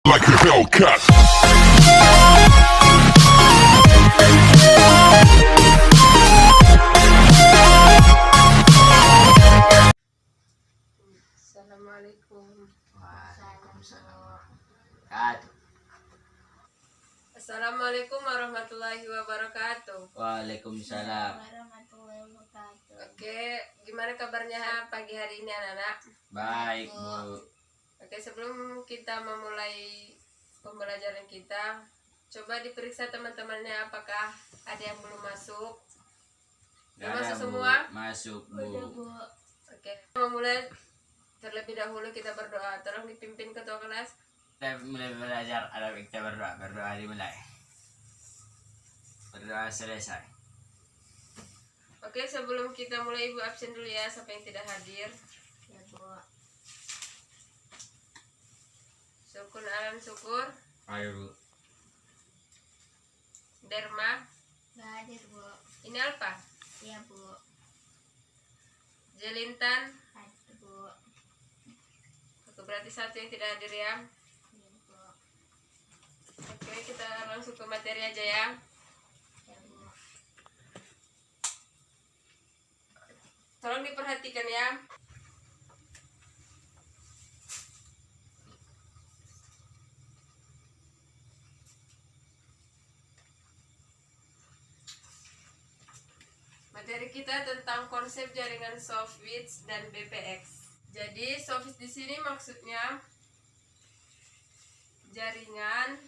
like a Hellcat. Assalamualaikum. Waalaikumsalam warahmatullahi Assalamualaikum warahmatullahi wabarakatuh. Waalaikumsalam. Oke, gimana kabarnya pagi hari ini anak-anak? Baik, Bu. Oke, sebelum kita memulai pembelajaran kita, coba diperiksa teman-temannya apakah ada yang belum masuk. Udah Ada, masuk Bu. semua? Masuk, Bu. Oke, memulai terlebih dahulu kita berdoa. Tolong dipimpin ketua kelas. Kita mulai belajar, ada kita berdoa. Berdoa dimulai. Berdoa selesai. Oke, sebelum kita mulai Ibu absen dulu ya, siapa yang tidak hadir. Ya, Bu. Syukur Alan Syukur, Ayo, Bu. Derma, Nggak hadir, Bu. ini Alpa, Ya, Bu. Jelintan. Hadir, Bu. Oke, berarti satu yang tidak hadir ya. Ya, Bu. Oke, kita langsung ke materi aja ya. Ya, Bu. Tolong diperhatikan ya. Materi kita tentang konsep jaringan Sofwitz dan BPX. Jadi Sofwitz di sini maksudnya jaringan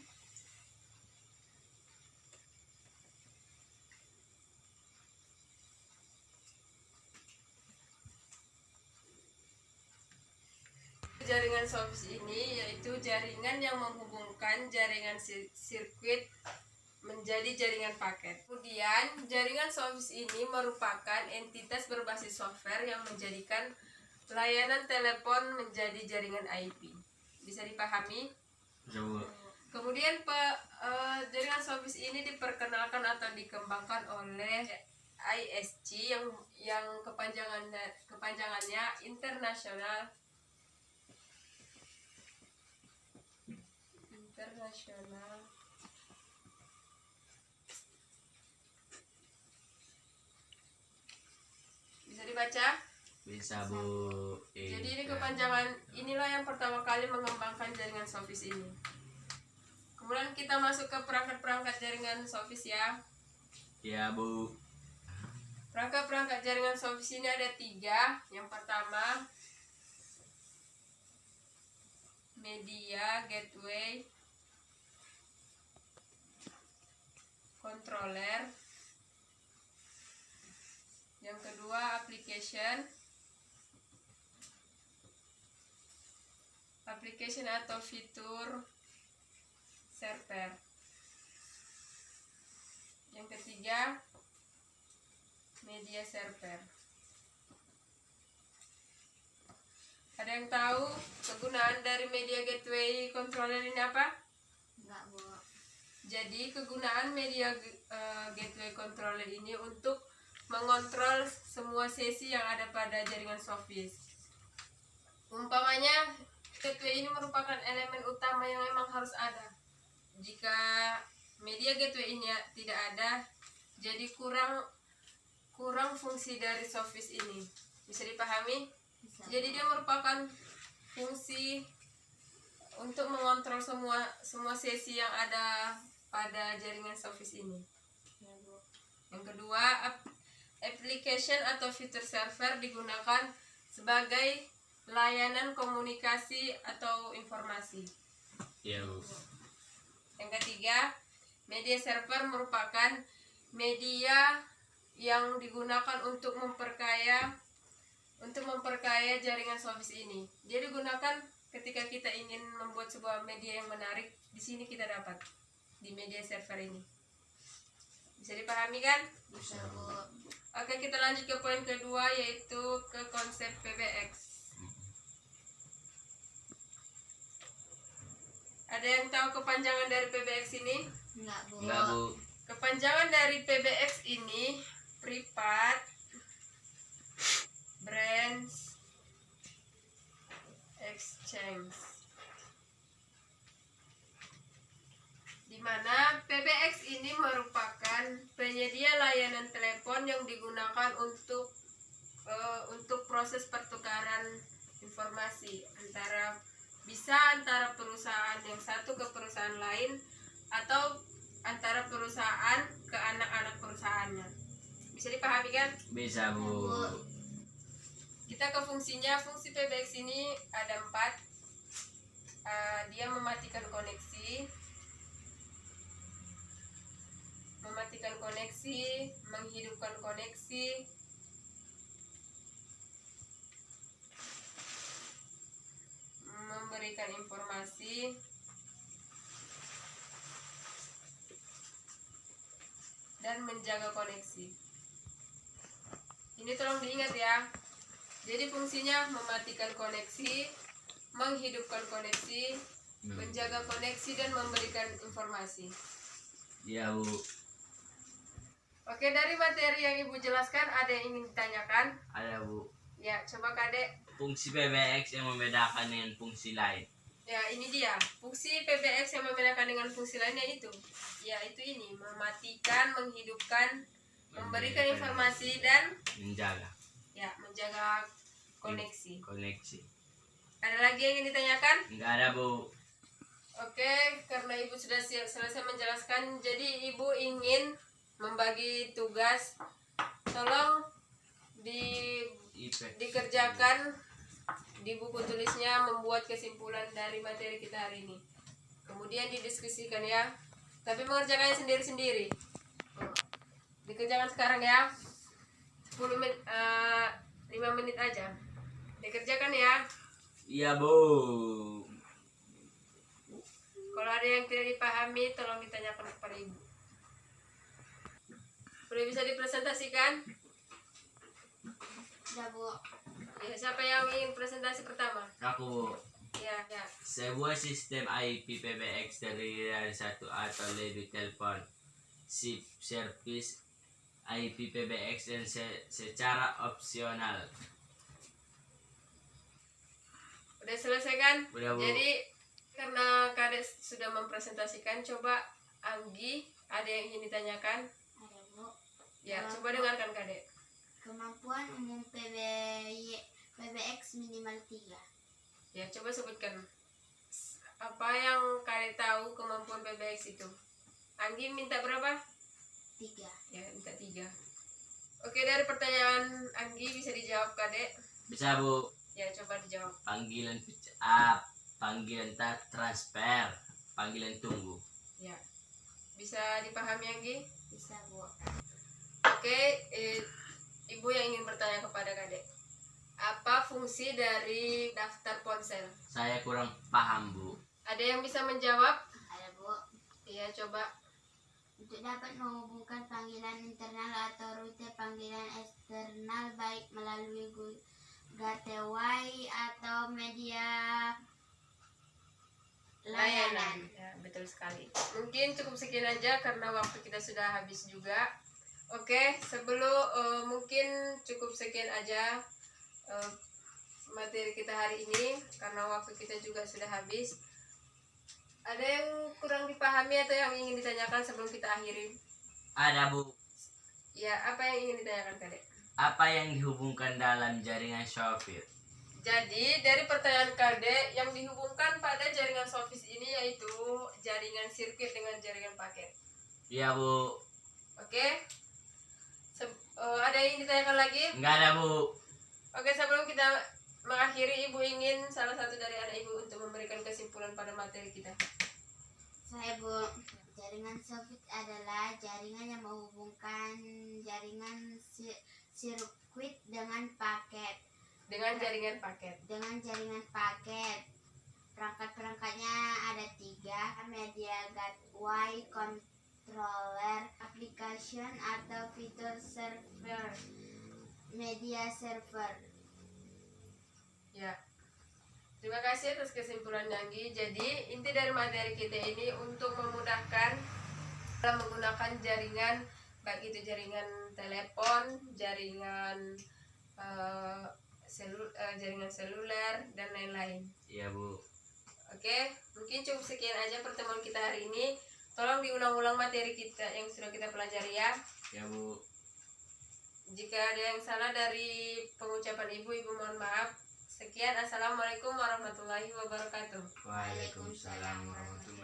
Sofwitz ini yaitu jaringan yang menghubungkan jaringan sirkuit menjadi jaringan paket. Kemudian, jaringan Sofwitz ini merupakan entitas berbasis software yang menjadikan layanan telepon menjadi jaringan IP. Bisa dipahami? Bu. Kemudian jaringan Sofwitz ini diperkenalkan atau dikembangkan oleh ISC yang kepanjangannya International bisa dibaca? Bisa, Bu. Jadi ini kepanjangan inilah yang pertama kali mengembangkan jaringan Sofwitz ini. Kemudian kita masuk ke perangkat-perangkat jaringan Sofwitz ya. Ya, Bu. Perangkat-perangkat jaringan Sofwitz ini ada 3. Yang pertama, media gateway controller. Yang kedua, application atau fitur server. Yang ketiga, media server. Ada yang tahu kegunaan dari media gateway controller ini apa? Nggak, Bu. Jadi kegunaan media gateway controller ini untuk mengontrol semua sesi yang ada pada jaringan Sofwitz. Umpamanya, gateway ini merupakan elemen utama yang memang harus ada. Jika media gateway ini tidak ada, jadi kurang fungsi dari Sofwitz ini. Bisa dipahami? Bisa, Jadi Bu. dia merupakan fungsi untuk mengontrol semua sesi yang ada pada jaringan Sofwitz ini. Ya, Bu. Yang kedua, application atau fitur server digunakan sebagai layanan komunikasi atau informasi. Ya, Bu. Yang ketiga, media server merupakan media yang digunakan untuk memperkaya jaringan Sofwitz ini. Dia digunakan ketika kita ingin membuat sebuah media yang menarik. Di sini kita dapat di media server ini. Bisa dipahami kan? Bisa, Bu. Oke, kita lanjut ke poin kedua, yaitu ke konsep PBX. Ada yang tahu kepanjangan dari PBX ini? Nggak, Bu. Enggak, Bu. Kepanjangan dari PBX ini Prepaid Branch Exchange. mana PBX ini merupakan penyedia layanan telepon yang digunakan untuk proses pertukaran informasi antara perusahaan yang satu ke perusahaan lain atau antara perusahaan ke anak-anak perusahaannya. Bisa dipahami kan? Bisa Bu. Kita ke fungsinya. Fungsi PBX ini ada 4. Dia mematikan koneksi, menghidupkan koneksi, memberikan informasi, dan menjaga koneksi. Ini tolong diingat ya. Jadi fungsinya mematikan koneksi, menghidupkan koneksi, menjaga koneksi, dan memberikan informasi. Iya Bu. Oke, dari materi yang Ibu jelaskan ada yang ingin ditanyakan? Ada Bu. Ya, coba Kadek. Fungsi PBX yang membedakan dengan fungsi lain. Ya, ini dia. Fungsi PBX yang membedakan dengan fungsi lainnya itu. Ya, itu ini. Mematikan, menghidupkan, memberikan informasi, dan menjaga koneksi. Ada lagi yang ingin ditanyakan? Enggak ada Bu. Oke, karena Ibu sudah selesai menjelaskan, jadi Ibu ingin membagi tugas. Tolong dikerjakan di buku tulisnya, membuat kesimpulan dari materi kita hari ini. Kemudian didiskusikan ya. Tapi mengerjakannya sendiri-sendiri. Dikerjakan sekarang ya. 5 menit aja. Dikerjakan ya. Iya Bu. Kalau ada yang tidak dipahami, tolong ditanyakan kepada Ibu. Sudah bisa dipresentasikan? Sudah Bu. Ya, siapa yang ingin presentasi pertama? Aku Bu. Ya. Sebuah sistem IP PBX terdiri dari satu atau lebih telepon SIP service IP PBX dan secara opsional. Udah selesai kan? Udah Bu. Jadi karena Kadek sudah mempresentasikan, coba Anggi ada yang ingin ditanyakan? Ada Bu. Ya, coba dengarkan Kadek. Kemampuan umum PBX minimal 3. Ya, coba sebutkan apa yang Kadek tahu kemampuan PBX itu. Anggi minta berapa? 3. Ya, minta 3. Oke, dari pertanyaan Anggi bisa dijawab Kadek? Bisa Bu. Ya, coba dijawab. Panggilan pitch up, panggilan transfer, panggilan tunggu. Ya, bisa dipahami Anggi? Bisa Bu. Oke, Ibu yang ingin bertanya kepada Kadek, apa fungsi dari daftar ponsel? Saya kurang paham Bu. Ada yang bisa menjawab? Ada Bu. Iya, coba. Untuk dapat menghubungkan panggilan internal atau rute panggilan eksternal baik melalui gateway atau media layanan. Ya, betul sekali. Mungkin cukup sekian aja karena waktu kita sudah habis juga. Oke, mungkin cukup sekian aja materi kita hari ini karena waktu kita juga sudah habis. Ada yang kurang dipahami atau yang ingin ditanyakan sebelum kita akhiri? Ada Bu. Ya, apa yang ingin ditanyakan Kadek? Apa yang dihubungkan dalam jaringan Sofir? Jadi dari pertanyaan Kadek, yang dihubungkan pada jaringan Sofis ini yaitu jaringan sirkuit dengan jaringan paket. Iya Bu. Oke. Ada yang ditanyakan lagi? Enggak ada Bu. Oke, sebelum kita mengakhiri, Ibu ingin salah satu dari anak Ibu untuk memberikan kesimpulan pada materi kita. Saya Bu. Jaringan sofit adalah jaringan yang menghubungkan jaringan sirkuit dengan paket. Dengan jaringan paket. Perangkat-perangkatnya ada 3: media gateway, controller, application atau fitur server, media server. Ya. Terima kasih atas kesimpulan Anggi. Jadi inti dari materi kita ini untuk memudahkan dalam menggunakan jaringan, baik itu jaringan telepon, jaringan jaringan seluler dan lain-lain. Iya Bu. Oke, mungkin cukup sekian aja pertemuan kita hari ini. Tolong diulang-ulang materi kita yang sudah kita pelajari ya. Ya Bu. Jika ada yang salah dari pengucapan ibu mohon maaf. Sekian, assalamualaikum warahmatullahi wabarakatuh. Waalaikumsalam warahmatullahi